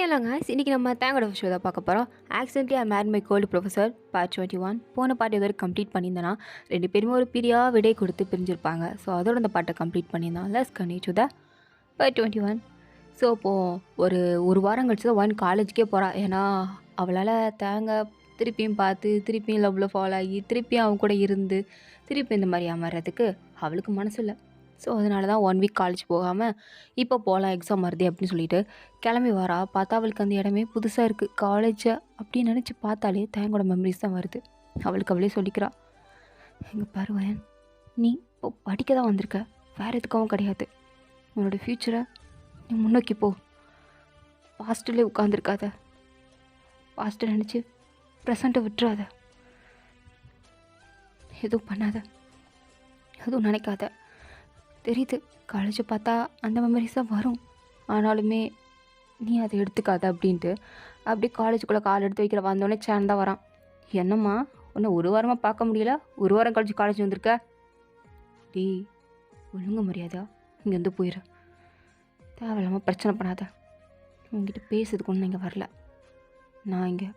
இல்லைங்க இன்றைக்கி நம்ம தேங்கோட ஷோ தான் பார்க்க போகிறோம். Accidentally I made my gold professor part 21. போன பாட்டு எதாவது கம்ப்ளீட் பண்ணியிருந்தேன்னா 2 பேருமே ஒரு பிரியாக விடை கொடுத்து பிரிஞ்சிருப்பாங்க. ஸோ அதோட அந்த பாட்டை கம்ப்ளீட் பண்ணியிருந்தான். Let's continue to the part 21. So இப்போது ஒரு வாரம் கழிச்சு தான் காலேஜுக்கே போகிறா. ஏன்னா அவளால் திருப்பியும் பார்த்து திருப்பியும் லவ்வில் ஃபாலோ ஆகி திருப்பியும் அவன் கூட இருந்து திருப்பி இந்த மாதிரி ஏமாறதுக்கு அவளுக்கு மனசு இல்லை. ஸோ அதனால தான் 1 வீக் காலேஜ் போகாமல் இப்போ போகலாம் எக்ஸாம் வருது அப்படின்னு சொல்லிட்டு கிளம்பி வரா. பார்த்தா அவளுக்கு அந்த இடமே புதுசாக இருக்குது. காலேஜை அப்படின்னு நினச்சி பார்த்தாலே தேங்கோட மெமரிஸ் தான் வருது. அவளுக்கு அவளே சொல்லிக்கிறா, எங்கள் பருவன் நீ இப்போ படிக்க தான் வந்திருக்க, வேறு எதுக்காகவும் கிடையாது. உன்னோட ஃப்யூச்சரை நீ முன்னோக்கி போ. பாஸ்ட்டிலே உட்காந்துருக்காத, பாஸ்ட்டை நினச்சி ப்ரெசண்ட்டை விட்டுறாத, எதுவும் பண்ணாத, எதுவும் நினைக்காத. தெரியுது காலேஜை பார்த்தா அந்த மெமரிஸ் தான் வரும், ஆனாலுமே நீ அதை எடுத்துக்காத அப்படின்ட்டு அப்படியே காலேஜுக்குள்ளே கால் எடுத்து வைக்கிற. வந்தோடனே சேன் தான் வரான். என்னம்மா உன்னை ஒரு வாரமாக பார்க்க முடியல, ஒரு வாரம் கழிச்சு காலேஜ் வந்திருக்க. டீ ஒழுங்க மரியாதா இங்கேருந்து போயிடு, தேவையில்லாமல் பிரச்சனை பண்ணாத. உங்ககிட்ட பேசுறதுக்கு ஒன்றும் இங்கே வரல, நான் இங்கே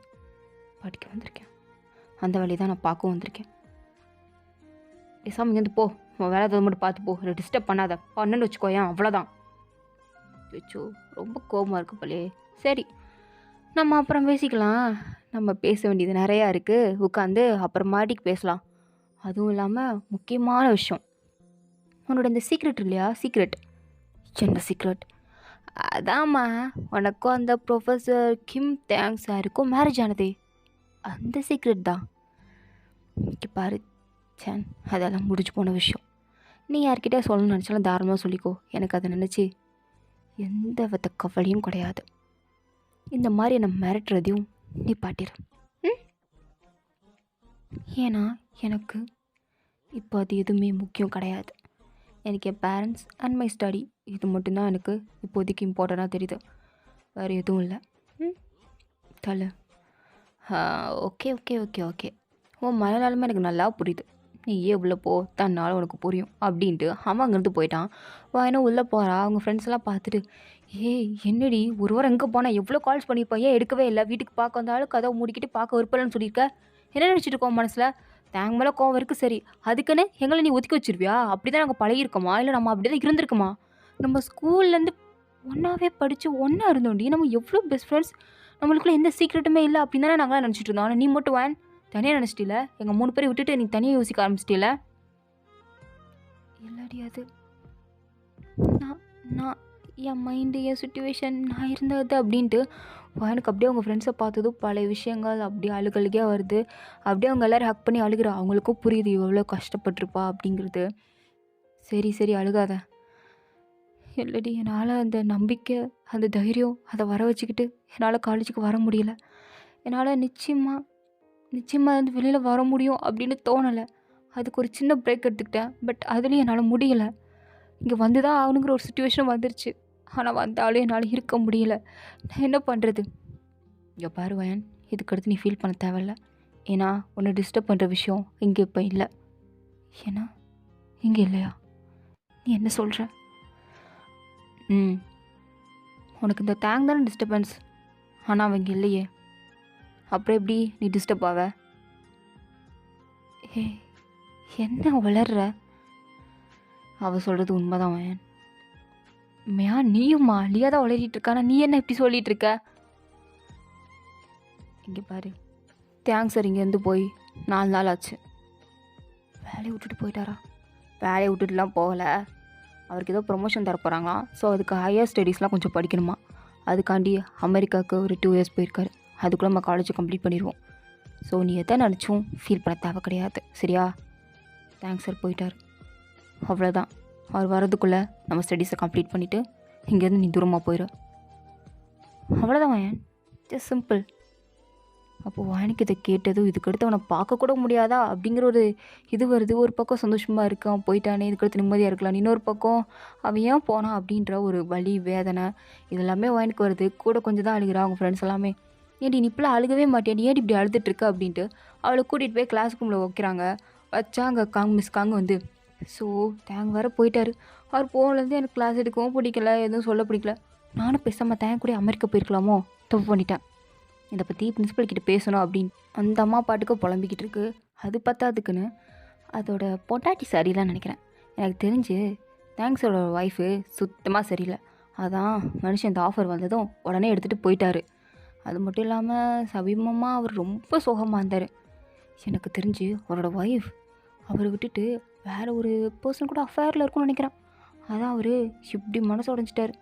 படிக்க வந்திருக்கேன், அந்த வேலையை தான் நான் பார்க்கவும் வந்திருக்கேன். பேசாமல் இங்கேருந்து போ, உன் வேலை எதாவது மட்டும் பார்த்து போ, டிஸ்டர்ப் பண்ணாத, பண்ணன்னு வச்சுக்கோயேன், அவ்வளோதான். வச்சோ ரொம்ப கோபமாக இருக்கு போலே. சரி நம்ம அப்புறம் பேசிக்கலாம், நம்ம பேச வேண்டியது நிறையா இருக்குது, உட்காந்து அப்புறமாட்டிக்கு பேசலாம். அதுவும் இல்லாமல் முக்கியமான விஷயம், உன்னோட இந்த சீக்ரெட் இல்லையா? சீக்ரெட் என்ன சீக்ரெட்? அதாம்மா உனக்கும் அந்த ப்ரொஃபஸர் கிம் தேங் சாருக்கும் மேரேஜ் ஆனதே, அந்த சீக்ரெட் தான். பாரு சேன், அதெல்லாம் முடிஞ்சு போன விஷயம். நீ யார்கிட்ட சொல்லணும்னு நினச்சாலும் தாராளமாக சொல்லிக்கோ, எனக்கு அதை நினச்சி எந்த வித கவலையும் கிடையாது. இந்த மாதிரி என்னை மிரட்டுறதையும் நீ பாட்டிரு. ஏன்னா எனக்கு இப்போ அது எதுவுமே முக்கியம் கிடையாது. எனக்கு என் பேரண்ட்ஸ் அண்ட் மை ஸ்டடி இது மட்டும்தான் எனக்கு இப்போதைக்கு இம்பார்ட்டண்ட்டாக தெரியுது, வேறு எதுவும் இல்லை. தலை ஓகே ஓகே ஓகே ஓகே உன் மலையாளமே எனக்கு நல்லா புரியுது. நீ ஏன் உள்ளே போ, தன்னால் உனக்கு புரியும் அப்படின்ட்டு அவன் அங்கேருந்து போயிட்டான். வாயினா உள்ளே போகிறா. அவங்க ஃப்ரெண்ட்ஸ் எல்லாம் பார்த்துட்டு, ஏய் என்னடி ஒரு வாரம் எங்கே போனால், எவ்வளோ கால்ஸ் பண்ணியிருப்பான், ஏன் எடுக்கவே இல்லை, வீட்டுக்கு பார்க்க வந்தாலும் கதவை மூடிக்கிட்டு பார்க்க விருப்பலன்னு சொல்லியிருக்க, என்ன நினச்சிட்டு இருக்கோம் மனசில்? தேங்க மேலே கோவம் இருக்குது, சரி அதுக்குன்னு எங்களை நீ ஒதுக்கி வச்சிருவியா? அப்படி தான் நாங்கள் பழகிருக்கோமா, இல்லை நம்ம அப்படி தான் இருந்திருக்குமா? நம்ம ஸ்கூல்லேருந்து ஒன்றாவே படித்து ஒன்றா இருந்தோண்டி, நம்ம எவ்வளோ பெஸ்ட் ஃப்ரெண்ட்ஸ், நம்மளுக்குள்ள எந்த சீக்ரெட்டுமே இல்லை அப்படின்னு தானே நாங்களாம் நினச்சிட்டு இருந்தோம். ஆனால் நீ மட்டும் தனியாக நினச்சிட்டில, எங்கள் 3 பேரை விட்டுட்டு நீ தனியாக யோசிக்க ஆரம்பிச்சிட்டில. இல்லாடி அது நான் என் மைண்டு, என் சுச்சுவேஷன், நான் இருந்தது அப்படின்ட்டு எனக்கு அப்படியே அவங்க ஃப்ரெண்ட்ஸை பார்த்ததும் பழைய விஷயங்கள் அப்படியே அழுகழுகையாக வருது. அப்படியே அவங்க எல்லோரும் ஹக் பண்ணி அழுகிறா. அவங்களுக்கும் புரியுது எவ்வளோ கஷ்டப்பட்டிருப்பா அப்படிங்கிறது. சரி சரி அழுகாத. இல்லடி என்னால் அந்த நம்பிக்கை, அந்த தைரியம் அதை வர வச்சுக்கிட்டு என்னால் காலேஜுக்கு வர முடியல. என்னால் நிச்சயமாக வந்து வெளியில் வர முடியும் அப்படின்னு தோணலை. அதுக்கு ஒரு சின்ன பிரேக் எடுத்துக்கிட்டேன். பட் அதுலேயும் என்னால் முடியலை. இங்கே வந்து தான் ஆகணுங்கிற ஒரு சுச்சுவேஷன் வந்துருச்சு. ஆனால் வந்தாலும் என்னால் இருக்க முடியல. நான் என்ன பண்ணுறது? இங்கே பாருவேன், இதுக்கடுத்து நீ ஃபீல் பண்ண தேவையில்ல. ஏன்னா உன்னை டிஸ்டர்ப் பண்ணுற விஷயம் இங்கே இப்போ இல்லை. ஏன்னா இங்கே இல்லையா? நீ என்ன சொல்கிற? உனக்கு இந்த தேங் தானே டிஸ்டர்பன்ஸ், ஆனால் அவங்க இல்லையே, அப்புறம் எப்படி நீ டிஸ்டர்ப் ஆவ? ஏ என்ன வளர்ற? அவள் சொல்கிறது உண்மைதான் வேன். மையா நீயும்மா லியா தான் வளரிட்டு இருக்கானா, நீ என்ன இப்படி சொல்லிகிட்டு இருக்க? இங்கே பாரு, தேங்க்ஸ் சார் இங்கேருந்து போய் 4 நாள் ஆச்சு. வேலையை விட்டுட்டு போயிட்டாரா? வேலையை விட்டுட்டுலாம் போகலை, அவருக்கு ஏதோ ப்ரொமோஷன் தர போகிறாங்களாம். ஸோ அதுக்கு ஹையர் ஸ்டடீஸ்லாம் கொஞ்சம் படிக்கணுமா, அதுக்காண்டி அமெரிக்காவுக்கு ஒரு 2 இயர்ஸ் போயிருக்காரு. அதுக்குள்ளே நம்ம காலேஜை கம்ப்ளீட் பண்ணிடுவோம். ஸோ நீ எதை நினச்சும் ஃபீல் பண்ண தேவை கிடையாது, சரியா? தேங்க்ஸ் சார் போயிட்டார், அவ்வளோதான். அவர் வர்றதுக்குள்ளே நம்ம ஸ்டடீஸை கம்ப்ளீட் பண்ணிவிட்டு இங்கேருந்து நீ தூரமாக போயிடு, அவ்வளோதான் வாயன், ஜஸ்ட் சிம்பிள். அப்போது வாயனுக்கு இதை கேட்டதும் இதுக்கடுத்து அவனை பார்க்கக்கூட முடியாதா அப்படிங்கிற ஒரு இது வருது. ஒரு பக்கம் சந்தோஷமாக இருக்குது, அவன் போயிட்டானே, இதுக்கடுத்து நிம்மதியாக இருக்கலாம். இன்னொரு பக்கம் அவன் ஏன் போனான் அப்படின்ற ஒரு வலி, வேதனை, இதெல்லாமே வாயனுக்கு வருது. கூட கொஞ்சம் தான் அழுகிறான். அவங்க ஃப்ரெண்ட்ஸ் எல்லாமே, ஏன்டி நீ இப்பெல்லாம் அழுகவே மாட்டேன், நீ ஏன் இப்படி அழுதுட்டுருக்க அப்படின்ட்டு அவளை கூட்டிகிட்டு போய் கிளாஸ் ரூமில் வைக்கிறாங்க. வச்சா அங்கே மிஸ் காங்க வந்து, ஸோ தேங்க வேறு போயிட்டார். அவர் போனதுலேருந்து எனக்கு கிளாஸ் எடுக்கவும் பிடிக்கல, எதுவும் சொல்ல பிடிக்கல. நானும் பேசாமல் தேன் கூட அமெரிக்கா போயிருக்கலாமோ, தப்பு பண்ணிட்டேன். இதை பற்றி பிரின்ஸிபல் கிட்ட பேசணும் அப்படின்னு அந்த அம்மா பாட்டுக்கு புலம்பிக்கிட்டு இருக்கு. அது பத்தாதுக்குன்னு அதோட பொட்டாட்டி சரியில்லைன்னு நினைக்கிறேன். எனக்கு தெரிஞ்சு தேங்க்ஸோட ஒய்ஃபு சுத்தமாக சரியில்லை. அதான் மனுஷன் இந்த ஆஃபர் வந்ததும் உடனே எடுத்துகிட்டு போயிட்டாரு. அது மட்டும் இல்லாமல் சமீபமாக அவர் ரொம்ப சோகமாக இருந்தார். எனக்கு தெரிஞ்சு அவரோட ஒய்ஃப் அவரை விட்டுட்டு வேறு ஒரு பர்சன் கூட அஃபேரில் இருக்கும்னு நினைக்கிறேன். அதான் அவர் இப்படி மனசு உடஞ்சிட்டார்.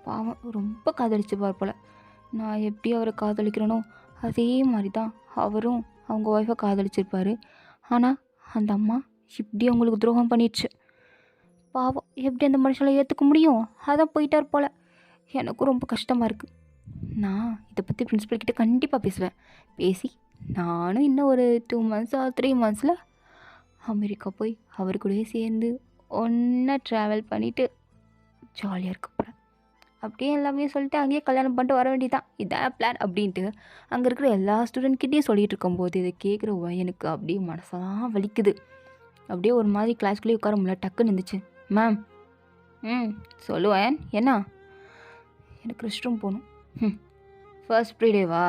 பாவம், ரொம்ப காதலிச்சுப்பார் போல். நான் எப்படி அவரை காதலிக்கிறேனோ அதே மாதிரி தான் அவரும் அவங்க ஒய்ஃபை காதலிச்சிருப்பார். ஆனால் அந்த அம்மா இப்படி அவங்களுக்கு துரோகம் பண்ணிடுச்சு. பாவம், எப்படி அந்த மனுஷனை ஏற்றுக்க முடியும்? அதான் போயிட்டார் போல். எனக்கும் ரொம்ப கஷ்டமாக இருக்குது. நான் இதை பற்றி பிரின்ஸிபல் கிட்டே கண்டிப்பாக பேசுவேன். பேசி நானும் இன்னும் ஒரு 2 months ஆர் 3 monthsல அமெரிக்கா போய் அவர் கூடயே சேர்ந்து ஒன்றா ட்ராவல் பண்ணிவிட்டு ஜாலியாக இருக்க போகிறேன். அப்படியே எல்லாமே சொல்லிட்டு அங்கேயே கல்யாணம் பண்ணிட்டு வர வேண்டியதான். இதான் பிளான் அப்படின்ட்டு அங்கே இருக்கிற எல்லா ஸ்டூடெண்ட்கிட்டையும் சொல்லிகிட்டு இருக்கும்போது இதை கேட்குற எனக்கு அப்படியே மனசெல்லாம் வலிக்குது. அப்படியே ஒரு மாதிரி கிளாஸ்குள்ளேயே உட்கார முடியல. டக்குன்னு இருந்துச்சு. மேம். சொல்லுவேன். என்ன? எனக்கு ரெஸ்ட் ரூம் போகணும். ஃபர்ஸ்ட் ப்ரீடேவா?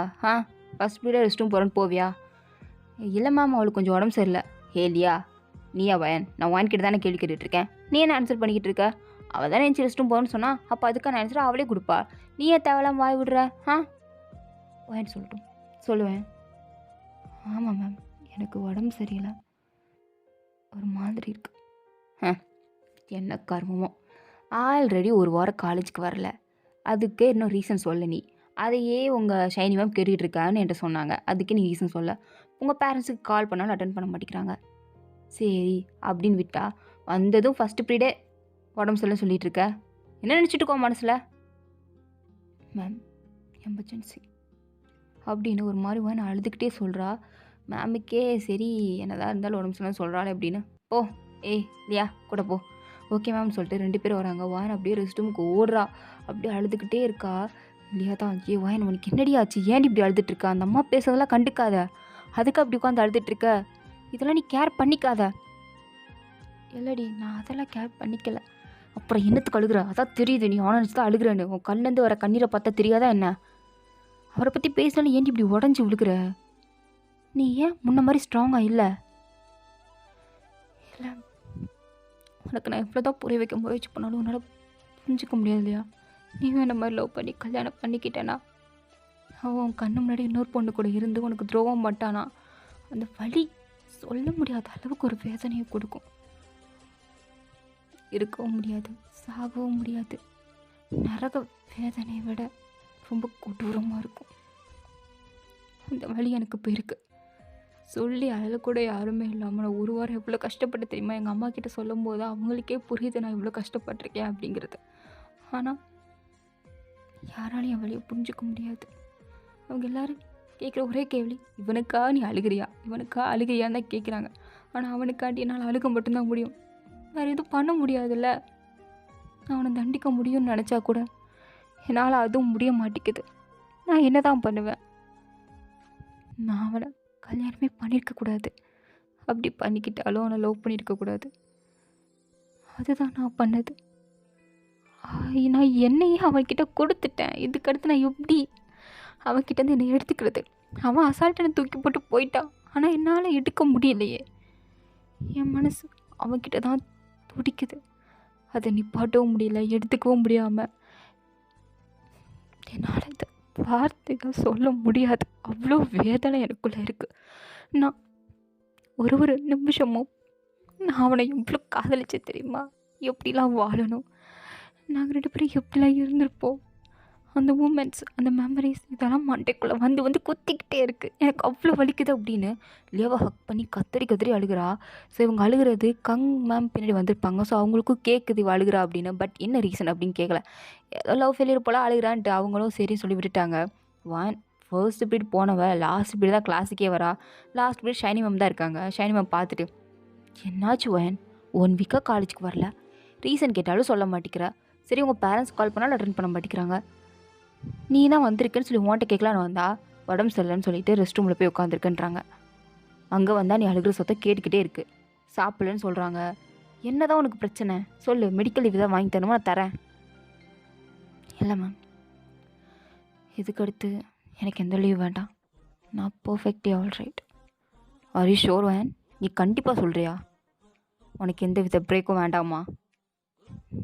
ஃபர்ஸ்ட் ப்ரீடே ரெஸ்ட் ரூம் போகிறேன்னு போவியா? இல்லை மேம், அவளுக்கு கொஞ்சம் உடம்பு சரியில்லை. ஏலியா நீயா வயன்? நான் வான்கிட்ட தானே கேள்வி கேட்டுட்ருக்கேன். நீ என்ன ஆன்சர் பண்ணிக்கிட்டு இருக்க? அவள் தானே என் ரெஸ்ட் ரூம் போகணும்னு சொன்னா, அப்போ அதுக்கான ஆன்சரை அவளே கொடுப்பா. நீ ஏன் தேவையில்லாம வாய் விடுற? வயன் சொல்லட்டும். சொல்லுவேன். ஆமாம் மேம், எனக்கு உடம்பு சரியில்லை, ஒரு மாதிரி இருக்கு. என்ன கர்மமோ. ஆல்ரெடி ஒரு வாரம் காலேஜுக்கு வரல, அதுக்கு இன்னும் ரீசன் சொல்ல. நீ அதையே உங்கள் ஷைனி மேம் கேட்டுக்கிட்டு இருக்கான்னு என்கிட்ட சொன்னாங்க. அதுக்கு நீ ரீசன் சொல்ல. உங்கள் பேரண்ட்ஸுக்கு கால் பண்ணாலும் அட்டன் பண்ண மாட்டேங்கிறாங்க. சரி அப்படின்னு விட்டா வந்ததும் ஃபஸ்ட்டு ப்ரீடே உடம்பு சொல்ல சொல்லிகிட்டு இருக்க. என்ன நினச்சிட்டு இருக்கோம் மனசில்? மேம் எமர்ஜென்சி அப்படின்னு ஒரு மாதிரி வேணும் அழுதுகிட்டே சொல்கிறா. மேமுக்கே சரி என்னதான் இருந்தாலும் உடம்பு சொல்ல சொல்கிறாளே அப்படின்னு. போ இல்லையா கூட போ. ஓகே மேம் சொல்லிட்டு 2 பேரும் வராங்க. வாயன் அப்படியே ரெஸ்ட் ரூமுக்கு ஓடுறா. அப்படியே அழுதுகிட்டே இருக்கா. இல்லையா தான் வாயன் உனக்கு என்னடி ஆச்சு? ஏன் இப்படி அழுதுட்டுருக்கா? அந்த அம்மா பேசுறதெல்லாம் கண்டுக்காத. அதுக்கு அப்படி உட்காந்து அழுதுட்டுருக்க? இதெல்லாம் நீ கேர் பண்ணிக்காத. இல்லடி, நான் அதெல்லாம் கேர் பண்ணிக்கல. அப்புறம் என்னத்துக்கு அழுகுற? அதான் தெரியுது நீ ஆனச்சு தான் அழுகுறேன்னு. உன் கண்லேருந்து வர கண்ணீரை பார்த்தா தெரியாதா என்ன? அவரை பற்றி பேசினாலும் ஏன் இப்படி உடஞ்சி விழுகிற? நீ ஏன் முன்ன மாதிரி ஸ்ட்ராங்காக இல்லை? இல்லை, உனக்கு நான் எவ்வளோ தான் புரிய வைக்க முயற்சி பண்ணாலும் உன்னால் புரிஞ்சிக்க முடியாது இல்லையா? நீயும் இந்த மாதிரி லவ் பண்ணி கல்யாணம் பண்ணிக்கிட்டேனா, அவன் உன் கண்ணு முன்னாடி இன்னொரு பொண்ணு கூட இருந்து உனக்கு துரோகம் பண்ணிட்டானா, அந்த வலி சொல்ல முடியாத அளவுக்கு ஒரு வேதனையை கொடுக்கும். இருக்கவும் முடியாது, சாகவும் முடியாது. நரக வேதனையை விட ரொம்ப கொடூரமாக இருக்கும். அந்த வலி எனக்கு போயிருக்கு. சொல்லி அழக்கூட யாருமே இல்லாமல் நான் ஒரு வாரம் எவ்வளோ கஷ்டப்பட்டு தெரியுமா? எங்கள் அம்மா கிட்ட சொல்லும் போது அவங்களுக்கே புரியுது நான் இவ்வளோ கஷ்டப்பட்டிருக்கேன் அப்படிங்கிறது. ஆனால் யாராலையும் என் வழியை புரிஞ்சிக்க முடியாது. அவங்க எல்லோரும் கேட்குற ஒரே கேள்வி, இவனுக்கா நீ அழுகிறியா, இவனுக்கா அழுகிறியான்னு தான் கேட்குறாங்க. ஆனால் அவனுக்காண்டி என்னால் அழுக மட்டும்தான் முடியும். வேறு எதுவும் பண்ண முடியாதுல்ல. நான் அவனை தண்டிக்க முடியும்னு நினச்சா கூட என்னால் அதுவும் முடிய மாட்டேங்குது. நான் என்ன தான் பண்ணுவேன்? நான் அவனை கல்யாணமே பண்ணியிருக்கக்கூடாது. அப்படி பண்ணிக்கிட்டாலும் அவனை லவ் பண்ணியிருக்கக்கூடாது. அதுதான் நான் பண்ணது. நான் என்னையே அவன்கிட்ட கொடுத்துட்டேன். இதுக்கடுத்து நான் எப்படி அவன்கிட்டேருந்து என்னை எடுத்துக்கிறது? அவன் அசால்ட்டனை தூக்கி போட்டு போயிட்டான். ஆனால் என்னால் எடுக்க முடியலையே. என் மனசு அவன்கிட்ட தான் துடிக்குது. அதை நிப்பாட்டவும் முடியல, எடுத்துக்கவும் முடியாமல். என்னால் இதை வார்த்தைகள் சொல்ல முடியாது. அவ்வளோ வேதனை எனக்குள்ளே இருக்குது. நான் ஒரு நிமிஷமும் நான் அவனை எவ்வளோ காதலிச்சு தெரியுமா? எப்படிலாம் வாழணும், நாங்கள் 2 பேரும் எப்படிலாம் இருந்திருப்போம், அந்த மூமெண்ட்ஸ், அந்த மெமரிஸ் இதெல்லாம் மண்டைக்குள்ளே வந்து குத்திக்கிட்டே இருக்குது. எனக்கு அவ்வளோ வலிக்குது அப்படின்னு லியாவை ஹக் பண்ணி கத்தரி அழுகிறா. ஸோ இவங்க அழுகிறது மேம் பின்னாடி வந்திருப்பாங்க. ஸோ அவங்களுக்கும் கேட்குது இவ அழுகிறா அப்படின்னு. பட் என்ன ரீசன் அப்படின்னு கேட்கல. ஏதோ லவ் ஃபெயிலியர் போல் அழுகிறான்ட்டு அவங்களும் சரி சொல்லி விட்டுட்டாங்க. ஃபர்ஸ்ட் பீரியட் போனவ லாஸ்ட் பீரியட் தான் கிளாஸுக்கே வரா. லாஸ்ட் பீரியட் ஷைனி மேம் தான் இருக்காங்க. ஷைனி மேம் பார்த்துட்டு, என்னாச்சு வயன், 1 வீக்காக காலேஜுக்கு வரல, ரீசன் கேட்டாலும் சொல்ல மாட்டேங்கிற. சரி உங்கள் பேரண்ட்ஸ் கால் பண்ணாலும் அட்டன் பண்ண மாட்டேங்கிறாங்க. நீ தான் வந்திருக்கேன்னு சொல்லி உன்கிட்ட கேட்கலான்னு வந்தா உடம்பு சரியில்லைன்னு சொல்லிட்டு ரெஸ்ட் ரூமில் போய் உட்காந்துருக்குன்றாங்க. அங்கே வந்தால் நீ அழுகிற சொத்தை கேட்டுக்கிட்டே இருக்கு. சாப்பிடலன்னு சொல்கிறாங்க. என்ன தான் உனக்கு பிரச்சனை சொல்லு, மெடிக்கல் லீவ் தான் வாங்கி தரணுமா, நான் தரேன். இல்லை மேம், இதுக்கடுத்து எனக்கு எந்த லீவ் வேண்டாம். நான் perfectly all right. Are you sure van? நீ கண்டிப்பாக சொல்கிறியா? உனக்கு எந்த வித பிரேக்கும் வேண்டாமா?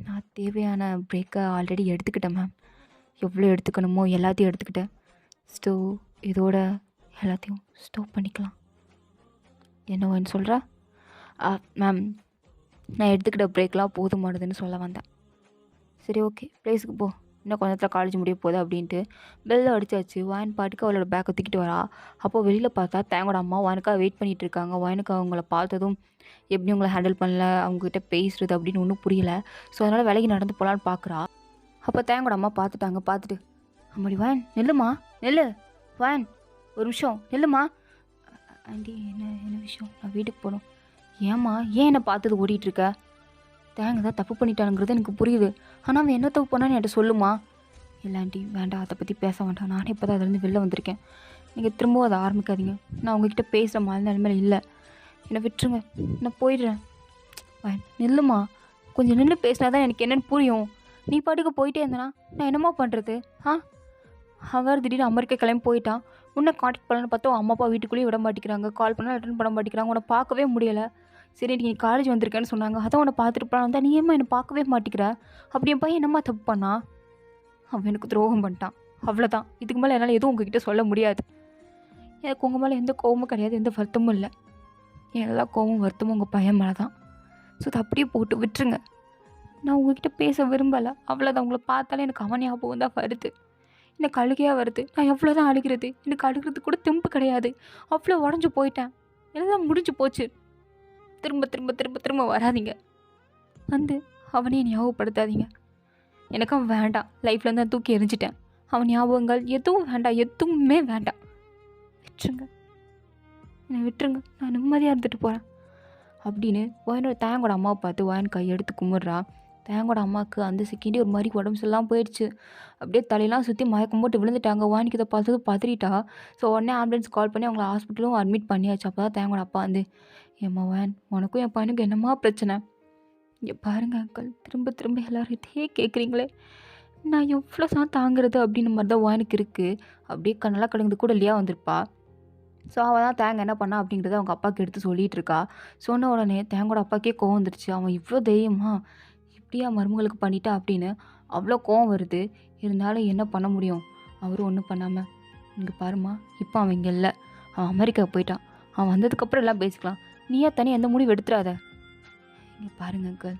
நான் தேவையான பிரேக்கை ஆல்ரெடி எடுத்துக்கிட்டேன் மேம். எவ்வளோ எடுத்துக்கணுமோ எல்லாத்தையும் எடுத்துக்கிட்டேன். ஸோ இதோட எல்லாத்தையும் ஸ்டாப் பண்ணிக்கலாம். என்னவன்னு சொல்கிற? மேம், நான் எடுத்துக்கிட்ட பிரேக்லாம் போதுமானதுன்னு சொல்ல வந்தேன். சரி, ஓகே, ப்ளேஸுக்கு போ, இன்னும் கொஞ்ச நேரத்தில் காலேஜ் முடிய போகுது அப்படின்ட்டு பெல்ல அடிச்சாச்சு. வாயின் பாட்டுக்கு அவளோட பேக்கை தூக்கிட்டு வரா. அப்போது வெளியில் பார்த்தா தேங்கோட அம்மா வானுக்காக வெயிட் பண்ணிகிட்டு இருக்காங்க. வானுக்கு அவங்கள பார்த்ததும் எப்படி அவங்கள ஹேண்டில் பண்ணல, அவங்ககிட்ட பேசுறது அப்படின்னு ஒன்றும் புரியல. ஸோ அதனால் விலகி நடந்து போகலான்னு பார்க்குறா. அப்போ தேங்கோட அம்மா பார்த்துட்டாங்க. பார்த்துட்டு, அம்மாடி வான் நில்லுமா, நெல்லு, வான் ஒரு நிமிஷம் நில்லுமா. ஆண்டி, என்ன விஷயம்? நான் வீட்டுக்கு போகணும். ஏம்மா, ஏன் என்னை பார்த்தது ஓடிட்டுருக்க? தேங்க தான் தப்பு பண்ணிட்டானுங்கிறது எனக்கு புரியுது. ஆனால் அவன் என்ன தப்பு பண்ணான்னு என்கிட்ட சொல்லுமா. இல்லை ஆண்டி, வேண்டாம், அதை பற்றி பேச வேண்டாம். நானே இப்போ தான் அதுலேருந்து வெளில வந்திருக்கேன். நீங்கள் திரும்பவும் அதை ஆரம்பிக்காதீங்க. நான் உங்ககிட்ட பேசுகிற மாதிரி நிலைமையில இல்லை. என்னை விட்டுருங்க, நான் போயிடுறேன். நில்லுமா, கொஞ்சம் நின்று பேசினா தான் எனக்கு என்னென்னு புரியும். நீ பாட்டுக்கு போயிட்டே இருந்தனா நான் என்னம்மா பண்ணுறது? அவர் திடீர்னு அமெரிக்கா கிளம்பி போயிட்டான். உன்னை காண்டாக்ட் பண்ணலான்னு பார்த்தா அம்மா அப்பா வீட்டுக்குள்ளேயே விட மாட்டேங்கிறாங்க. கால் பண்ணால் அட்டன் பண்ண மாட்டேங்கிறாங்க. உன்னை பார்க்கவே முடியலை. சரி, நீ காலேஜ் வந்திருக்கேன்னு சொன்னாங்க, அதான் உன்னை பார்த்துட்டு போனான் தான். நீ ஏம்மா என்னை பார்க்கவே மாட்டேங்கிற? அப்படி என் பையன் என்னம்மா தப்பு பண்ணா? அவன் எனக்கு துரோகம் பண்ணிட்டான், அவ்வளோதான். இதுக்கு மேலே என்னால் எதுவும் உங்ககிட்ட சொல்ல முடியாது. எனக்கு உங்கள் மேலே எந்த கோவமும் கிடையாது, எந்த வருத்தமும் இல்லை. எல்லா கோவமும் வருத்தமும் உங்கள் பையன் மேலே தான். ஸோ அதை அப்படியே போட்டு விட்டுருங்க. நான் உங்ககிட்ட பேச விரும்பலை, அவ்வளோதான். உங்களை பார்த்தாலே எனக்கு அவன் ஞாபகம் தான் வருது. எனக்கு அழுகையாக வருது. நான் எவ்வளோ தான் அழுகிறது? எனக்கு அழுகிறது கூட தெம்பு கிடையாது. அவ்வளோ உடஞ்சி போயிட்டேன். எல்லாம் முடிஞ்சு போச்சு. திரும்ப திரும்ப திரும்ப திரும்ப வராதிங்க. வந்து அவனையும் ஞாபகப்படுத்தாதீங்க. எனக்கு அவன் வேண்டாம். லைஃப்லேருந்து நான் தூக்கி எரிஞ்சிட்டேன். அவன் ஞாபகங்கள் எதுவும் வேண்டாம், எதுவுமே வேண்டாம். விட்டுருங்க, என்னை விட்டுருங்க, நான் நிம்மதியாக இருந்துட்டு போகிறேன் அப்படின்னு வாயனோட தேங்கோட அம்மாவை பார்த்து வாயன் கையெடுத்து கும்பிட்றா. தேங்கோட அம்மாவுக்கு அந்த செகண்டே ஒரு மாதிரி உடம்பு சரியில்லாமல் போயிடுச்சு. அப்படியே தலையெல்லாம் சுற்றி மயக்கம் போட்டு விழுந்துட்டாங்க. வானிக்கு இதை பார்த்தது பதறிட்டா. ஸோ உடனே ஆம்புலன்ஸ் கால் பண்ணி அவங்கள ஹாஸ்பிட்டலும் அட்மிட் பண்ணியாச்சு. அப்போ தான் தேங்கோட அப்பா வந்து, ஏம்மா வேன், உனக்கும் என் பையனுக்கும் என்னம்மா பிரச்சனை? இங்கே பாருங்கள் அங்கிள், திரும்ப திரும்ப எல்லோரும் இதே கேட்குறீங்களே, நான் எவ்வளோ தான் தாங்கிறது அப்படின்னு மாதிரி தான் வானுக்கு இருக்குது. அப்படியே கண்ணெல்லாம் கலந்து கூட இல்லையா வந்திருப்பா. ஸோ அவள் தான் தேங்க என்ன பண்ணா அப்படிங்கிறத அவங்க அப்பாவுக்கு எடுத்து சொல்லிகிட்டு இருக்கா. சொன்ன உடனே தேங்கோட அப்பாக்கே கோவம் வந்துடுச்சு. அவன் இவ்வளோ தைரியமா இப்படியா மருமகளுக்கு பண்ணிட்டா அப்படின்னு அவ்வளோ கோவம் வருது. இருந்தாலும் என்ன பண்ண முடியும்? அவரும் ஒன்றும் பண்ணாமல், இங்கே பாருமா, இப்போ அவன் இங்கே இல்லை, அவன் அமெரிக்கா போயிட்டான். அவன் வந்ததுக்கப்புறம் எல்லாம் பேசிக்கலாம். நீயா தனியாக எந்த முடிவு எடுத்துடாத. இங்கே பாருங்க அங்கிள்,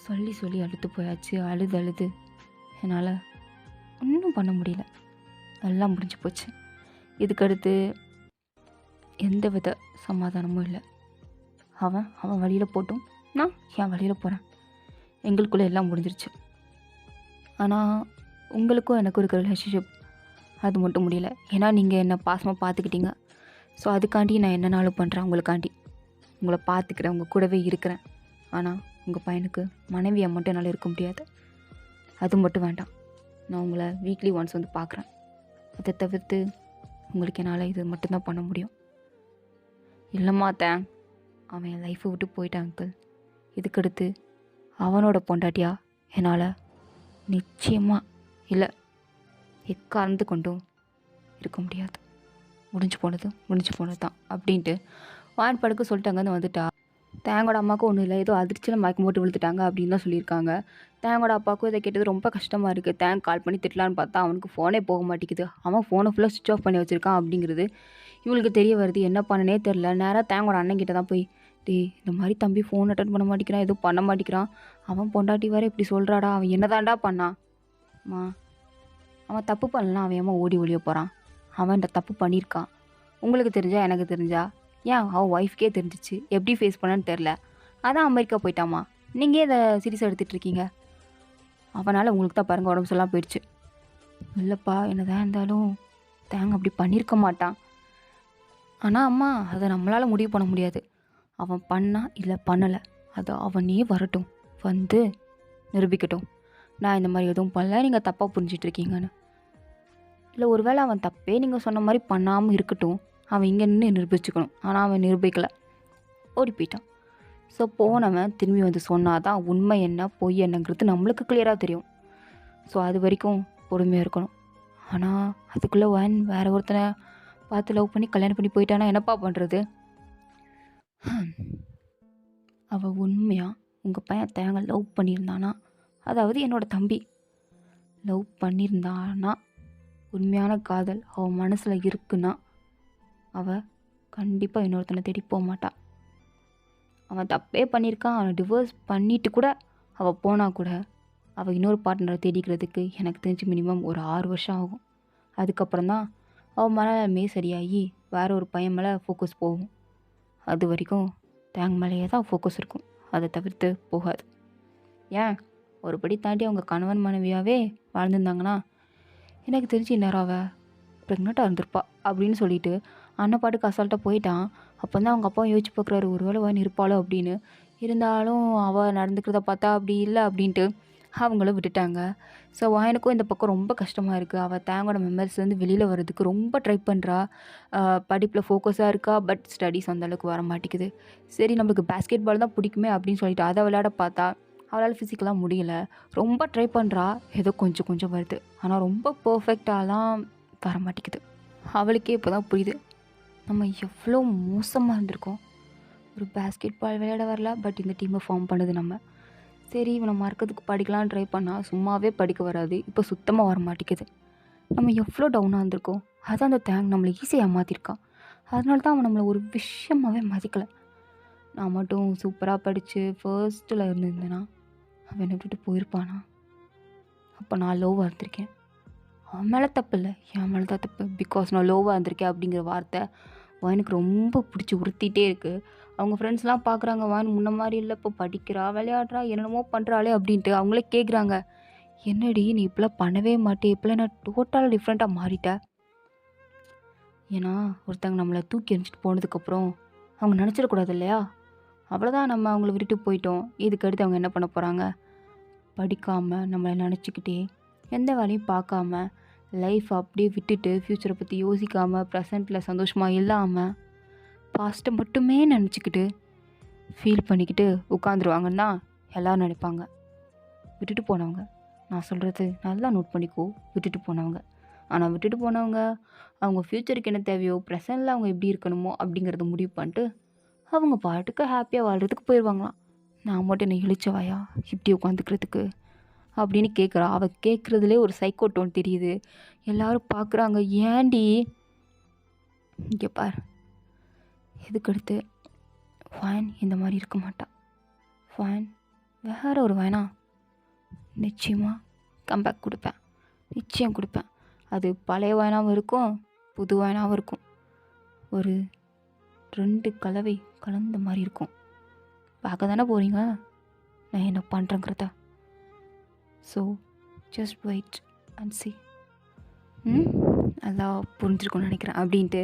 சொல்லி சொல்லி அழுத்து போயாச்சு. அழுது என்னால் ஒன்றும் பண்ண முடியல. எல்லாம் முடிஞ்சு போச்சு. இதுக்கடுத்து எந்த வித சமாதானமும் இல்லை. அவன் வழியில் போட்டும், நான் என் வழியில் போகிறேன். எங்களுக்குள்ளே எல்லாம் முடிஞ்சிருச்சு. ஆனால் உங்களுக்கும் எனக்கும் இருக்கிற ரிலேஷன்ஷிப் அது மட்டும் முடியல. ஏன்னா நீங்கள் என்னை பாசமாக பார்த்துக்கிட்டீங்க. ஸோ அதுக்காண்டி நான் என்னனாலும் பண்ணுறேன். உங்களுக்காண்டி உங்களை பார்த்துக்கிறேன், உங்கள் கூடவே இருக்கிறேன். ஆனால் உங்கள் பையனுக்கு மனைவியை மட்டும் என்னால் இருக்க முடியாது. அது மட்டும் வேண்டாம். நான் உங்களை வீக்லி ஒன்ஸ் வந்து பார்க்குறேன். அதை தவிர்த்து உங்களுக்கு என்னால் இது மட்டும்தான் பண்ண முடியும். இல்லைம்மா தேங், அவன் என் லைஃப்பை விட்டு போயிட்டான் அங்கிள். இதுக்கடுத்து அவனோட பொண்டாட்டியா என்னால் நிச்சயமாக இல்லை, எக்கார்ந்து கொண்டும் இருக்க முடியாது. முடிஞ்சு போனது தான் அப்படின்ட்டு வான் படுக்க சொல்லிட்டாங்கன்னு வந்துட்டா. தேங்கோட அம்மாவுக்கும் ஒன்றும் இல்லை, ஏதோ அதிர்ச்சியில் மயக்கம் போட்டு விழுத்துட்டாங்க அப்படின்னு தான் சொல்லியிருக்காங்க. தேங்கோட அப்பாவுக்கும் இதை கேட்டது ரொம்ப கஷ்டமாக இருக்குது. தேங்க் கால் பண்ணி திட்டலான்னு பார்த்தா அவனுக்கு ஃபோனே போக மாட்டேங்குது. அவன் ஃபோனை ஃபுல்லாக சுவிட்ச் ஆஃப் பண்ணி வச்சுருக்கான் அப்படிங்கிறது இவளுக்கு தெரிய வருது. என்ன பண்ணனே தெரில. நேராக தேங்கோட அண்ணன்கிட்ட தான் போய், இந்த மாதிரி தம்பி ஃபோன் அட்டன் பண்ண மாட்டேங்கிறான், எதுவும் பண்ண மாட்டேங்கிறான், அவன் பொண்டாட்டி வேறு இப்படி சொல்கிறாடா, அவன் என்ன தாண்டா பண்ணான்? அவன் தப்பு பண்ணலாம், அவன் ஏமா ஓடி ஒழிய போகிறான்? அவன் தப்பு பண்ணியிருக்கான். உங்களுக்கு தெரிஞ்சா எனக்கு தெரிஞ்சா ஏன் அவன் ஒய்ஃப்கே தெரிஞ்சிச்சு, எப்படி ஃபேஸ் பண்ணான்னு தெரில, அதான் அமெரிக்கா போயிட்டாமா. நீங்கள் இதை சீரியஸாக எடுத்துகிட்டு இருக்கீங்க. அவனால் உங்களுக்கு தான் பாருங்கள் உடம்பு சொல்லாம் போயிடுச்சு. இல்லைப்பா, என்னதான் இருந்தாலும் தேங்க அப்படி பண்ணியிருக்க மாட்டான். ஆனால் அம்மா, அதை நம்மளால் முடிவு பண்ண முடியாது. அவன் பண்ணா இல்லை பண்ணலை, அது அவனே வரட்டும், வந்து நிரூபிக்கட்டும். நான் இந்த மாதிரி எதுவும் பண்ணல, நீங்கள் தப்பாக புரிஞ்சிட்ருக்கீங்கன்னு. இல்லை, ஒருவேளை அவன் தப்பே நீங்கள் சொன்ன மாதிரி பண்ணாமல் இருக்கட்டும், அவன் இங்கே நின்று நிரூபிச்சுக்கணும். ஆனால் அவன் நிரூபிக்கலை, ஓடி போயிட்டான். ஸோ போனவன் திரும்பி வந்து சொன்னால் தான் உண்மை என்ன பொய் என்னங்கிறது நம்மளுக்கு கிளியராக தெரியும். ஸோ அது வரைக்கும் பொறுமையாக இருக்கணும். ஆனால் அதுக்குள்ளே வேறு ஒருத்தனை பார்த்து லவ் பண்ணி கல்யாணம் பண்ணி போயிட்டானா என்னப்பா பண்ணுறது? அவள் உண்மையாக உங்கள் பையன் தேங்க லவ் பண்ணியிருந்தானா, அதாவது என்னோடய தம்பி லவ் பண்ணியிருந்தானா, உண்மையான காதல் அவன் மனசில் இருக்குன்னா அவள் கண்டிப்பாக இன்னொருத்தனை தேடி போக மாட்டாள். அவன் தப்பே பண்ணியிருக்கான், அவனை டிவோர்ஸ் பண்ணிவிட்டு கூட அவள் போனால் கூட அவள் இன்னொரு பார்ட்னரை தேடிக்கிறதுக்கு எனக்கு தெரிஞ்சு மினிமம் ஒரு 6 வருஷம் ஆகும். அதுக்கப்புறம் தான் அவள் மனநிலைமை சரியாகி வேறு ஒரு பையன் மேலே ஃபோக்கஸ் போகும். அது வரைக்கும் தேங்க மேலேயே தான் ஃபோக்கஸ் இருக்கும், அதை தவிர்த்து போகாது. ஏன் ஒரு படி தாண்டி அவங்க கணவன் மனைவியாகவே வாழ்ந்துருந்தாங்கன்னா எனக்கு தெரிஞ்சு இந்நேரம் அவள் ப்ரெக்னெண்ட்டாக இருந்திருப்பா அப்படின்னு சொல்லிட்டு அண்ணன் பாட்டுக்கு அசால்ட்டாக போயிட்டான். அப்போ தான் அவங்க அப்பா யோசிச்சு பார்க்குறாரு, ஒருவேளை வாயின் இருப்பாளோ அப்படின்னு. இருந்தாலும் அவள் நடந்துக்கிறத பார்த்தா அப்படி இல்லை அப்படின்ட்டு அவங்களும் விட்டுட்டாங்க. ஸோ வாயனுக்கும் இந்த பக்கம் ரொம்ப கஷ்டமாக இருக்குது. அவள் தேங்கோட மெமரிஸ்லேருந்து வெளியில் வர்றதுக்கு ரொம்ப ட்ரை பண்ணுறா. படிப்பில் ஃபோக்கஸாக இருக்கா, பட் ஸ்டடீஸ் அந்தளவுக்கு வர மாட்டேங்குது. சரி நம்மளுக்கு பேஸ்கெட் பால் தான் பிடிக்குமே அப்படின்னு சொல்லிட்டு அதை விளையாட பார்த்தா அவளால் ஃபிசிக்கலாக முடியல. ரொம்ப ட்ரை பண்ணுறா, ஏதோ கொஞ்சம் கொஞ்சம் வருது, ஆனால் ரொம்ப பர்ஃபெக்டாலாம் வர மாட்டேங்குது. அவளுக்கே இப்போ தான் புரியுது நம்ம எவ்வளோ மோசமாக இருந்திருக்கோம். ஒரு பேஸ்கெட் பால் விளையாட வரல, பட் இந்த டீமை ஃபார்ம் பண்ணுது நம்ம. சரி இவனை மறக்கிறதுக்கு படிக்கலான்னு ட்ரை பண்ணால் சும்மாவே படிக்க வராது, இப்போ சுத்தமாக வர மாட்டேங்குது. நம்ம எவ்வளோ டவுனாக இருந்திருக்கோம். அதான் அந்த தேங்க் நம்மளை ஈஸியாக ஏமாற்றிருக்கான். அதனால தான் அவன் நம்மளை ஒரு விஷயமாகவே மதிக்கலை. நான் மட்டும் சூப்பராக படித்து ஃபர்ஸ்ட்டில் இருந்திருந்தேன்னா அவன் என்னை விட்டுட்டு போயிருப்பானா? அப்போ நான் லோவாக இருந்திருக்கேன். அவன் மேலே தப்பு இல்லை, என் மேலே தான் தப்பு. பிகாஸ் நான் லோவாக இருந்திருக்கேன் அப்படிங்கிற வார்த்தை எனக்கு ரொம்ப பிடிச்சி உறுத்திட்டே இருக்குது. அவங்க ஃப்ரெண்ட்ஸ்லாம் பார்க்குறாங்க, முன்ன மாதிரி இல்லை, இப்போ படிக்கிறா, விளையாடுறா, என்னென்னமோ பண்ணுறாளே அப்படின்ட்டு அவங்களே கேட்குறாங்க, என்னடி நீ இப்போலாம் பண்ணவே மாட்டே, இப்போலாம் நான் டோட்டலாக டிஃப்ரெண்ட்டாக மாறிட்டேன். ஏன்னா ஒருத்தங்க நம்மளை தூக்கி எறிஞ்சிட்டு போனதுக்கப்புறம் அவங்க நினச்சிடக்கூடாது இல்லையா? அவ்வளோதான், நம்ம அவங்கள விட்டுட்டு போயிட்டோம். இதுக்கடுத்து அவங்க என்ன பண்ண போகிறாங்க? படிக்காமல் நம்மளை நினச்சிக்கிட்டே எந்த வேலையும் பார்க்காம லைஃப் அப்படியே விட்டுட்டு ஃப்யூச்சரை பற்றி யோசிக்காமல் ப்ரெசண்ட்டில் சந்தோஷமாக இல்லாமல் பாஸ்ட்டை மட்டுமே நினச்சிக்கிட்டு ஃபீல் பண்ணிக்கிட்டு உட்காந்துருவாங்கன்னு தான் எல்லோரும் நினைப்பாங்க. விட்டுட்டு போனவங்க, நான் சொல்கிறது நல்லா நோட் பண்ணிக்கோ, விட்டுட்டு போனவங்க. ஆனால் விட்டுட்டு போனவங்க அவங்க ஃப்யூச்சருக்கு என்ன தேவையோ, ப்ரெசண்ட்டில் அவங்க எப்படி இருக்கணுமோ அப்படிங்கிறத முடிவு பண்ணிட்டு அவங்க பாட்டுக்கு ஹாப்பியாக வாழ்கிறதுக்கு போயிடுவாங்களாம். நான் மட்டும் என்ன இழிச்சவாயா இப்படி உட்காந்துக்கிறதுக்கு அப்படின்னு கேட்குறா. அவள் கேட்குறதுலே ஒரு சைக்கோ டோன் தெரியுது. எல்லோரும் பார்க்குறாங்க, ஏண்டி இங்கே பார். இதுக்கடுத்து ஃபைன் இந்த மாதிரி இருக்க மாட்டான். ஃபைன் வேறு ஒரு வேணா நிச்சயமாக கம்பேக் கொடுப்பேன், நிச்சயம் கொடுப்பேன். அது பழைய வாயனாகவும் இருக்கும், புது வாயனாகவும் இருக்கும். ஒரு 2 கலவை கலந்த மாதிரி இருக்கும். பார்க்க தானே போகிறீங்க நான் என்ன பண்ணுறேங்கிறத. So just wait and see. நல்லா புரிஞ்சிருக்கும்னு நினைக்கிறேன் அப்படின்ட்டு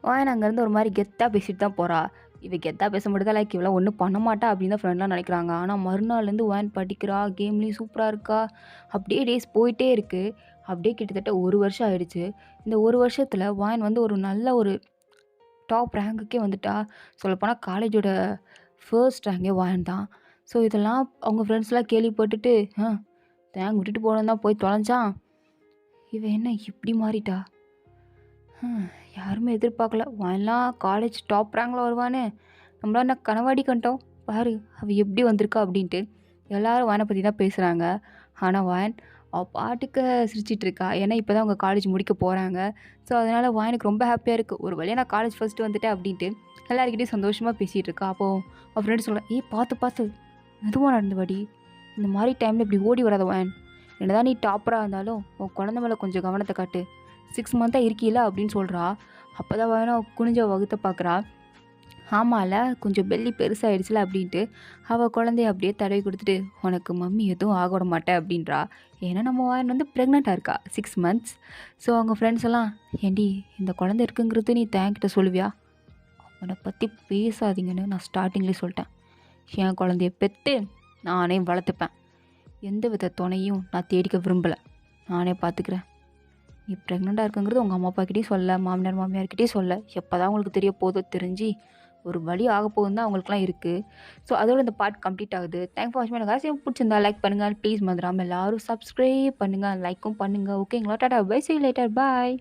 வாயன் அங்கேருந்து ஒரு மாதிரி கெத்தாக பேசிட்டு தான் போகிறா. இவ கெத்தாக பேச மட்டும் தான் லைக் இவ்வளோ ஒன்றும் பண்ண மாட்டா அப்படின்னு தான் ஃப்ரெண்ட்லாம் நினைக்கிறாங்க. ஆனால் மறுநாள்லேருந்து வாயன் படிக்கிறா, கேம்லேயும் சூப்பராக இருக்கா. அப்படியே டேஸ் போயிட்டே இருக்குது. அப்படியே கிட்டத்தட்ட 1 வருஷம் ஆயிடுச்சு. இந்த 1 வருஷத்தில் வாயன் வந்து ஒரு நல்ல ஒரு டாப் ரேங்குக்கே வந்துட்டா. சொல்லப்போனால் காலேஜோட ஃபர்ஸ்ட் ரேங்கே வாயன் தான். ஸோ இதெல்லாம் அவங்க ஃப்ரெண்ட்ஸ்லாம் கேள்விப்பட்டுட்டு தேங்க விட்டுட்டு போனோம் தான் போய் தொலைஞ்சான். இவன் என்ன இப்படி மாறிட்டா? யாருமே எதிர்பார்க்கல வாயன்லாம் காலேஜ் டாப் ரேங்கில் வருவான்னு. நம்மளாம் என்ன கனவாடி கண்டோம் பாரு அவள் எப்படி வந்திருக்கா அப்படின்ட்டு. எல்லோரும் வாயனை பற்றி தான் பேசுகிறாங்க. ஆனால் வாயன் அவள் பாட்டுக்கு சிரிச்சிட்ருக்கா. ஏன்னா இப்போ தான் அவங்க காலேஜ் முடிக்க போகிறாங்க. ஸோ அதனால் வாயனுக்கு ரொம்ப ஹாப்பியாக இருக்குது. ஒரு வழியாக நான் காலேஜ் ஃபஸ்ட்டு வந்துட்டேன் அப்படின்ட்டு எல்லாருக்கிட்டையும் சந்தோஷமாக பேசிகிட்டு இருக்கா. அப்போது அவள் ஃப்ரெண்டு சொல்ல, பார்த்து மெதுவாக நடந்து வாடி, இந்த மாதிரி டைமில் இப்படி ஓடி வராத வாயன். என்னதான் நீ டாப்பராக இருந்தாலும் உன் குழந்தை மேலே கொஞ்சம் கவனத்தை காட்டு, 6 மந்த்தாக இருக்கீல அப்படின்னு சொல்கிறா. அப்போ தான் வாயனும் குனிஞ்ச வகுத்த பார்க்குறா. ஆமாம்ல கொஞ்சம் பெல்லி பெருசாகிடுச்சுல அப்படின்ட்டு அவள் குழந்தைய அப்படியே தடவி கொடுத்துட்டு, உனக்கு மம்மி எதுவும் ஆக விட மாட்டேன் அப்படின்றா. ஏன்னா நம்ம வாயன் வந்து ப்ரெக்னெண்ட்டாக இருக்கா 6 மந்த்ஸ். ஸோ அவங்க ஃப்ரெண்ட்ஸ் எல்லாம், ஏண்டி இந்த குழந்தை இருக்குங்கிறது நீ தேங்கிட்ட சொல்லுவியா? அவனை பற்றி பேசாதீங்கன்னு நான் ஸ்டார்டிங்லேயே சொல்லிட்டேன். என் குழந்தைய பெற்று நானே வளர்த்துப்பேன். எந்த வித துணையும் நான் தேடிக்க விரும்பலை, நானே பார்த்துக்கிறேன். நீ ப்ரெக்னெண்ட்டாக இருக்குங்கிறது உங்கள் அம்மா அப்பாக்கிட்டேயும் சொல்ல, மாமனார் மாமியார்கிட்டேயும் சொல்ல. எப்போ தான் உங்களுக்கு தெரிய போதோ தெரிஞ்சு ஒரு வழி ஆகப்போகுதுன்னு தான் அவங்களுக்குலாம் இருக்குது. ஸோ அதோட இந்த பார்ட் கம்ப்ளீட் ஆகுது. தேங்க்ஸ் ஃபார் வாட்சிங். எனக்கு பிடிச்சிருந்தா லைக் பண்ணுங்கள். ப்ளீஸ் மறந்துடாமல் எல்லாரும் சப்ஸ்கிரைப் பண்ணுங்கள், லைக்கும் பண்ணுங்கள். ஓகேங்களா? Tata bye. See you later. Bye.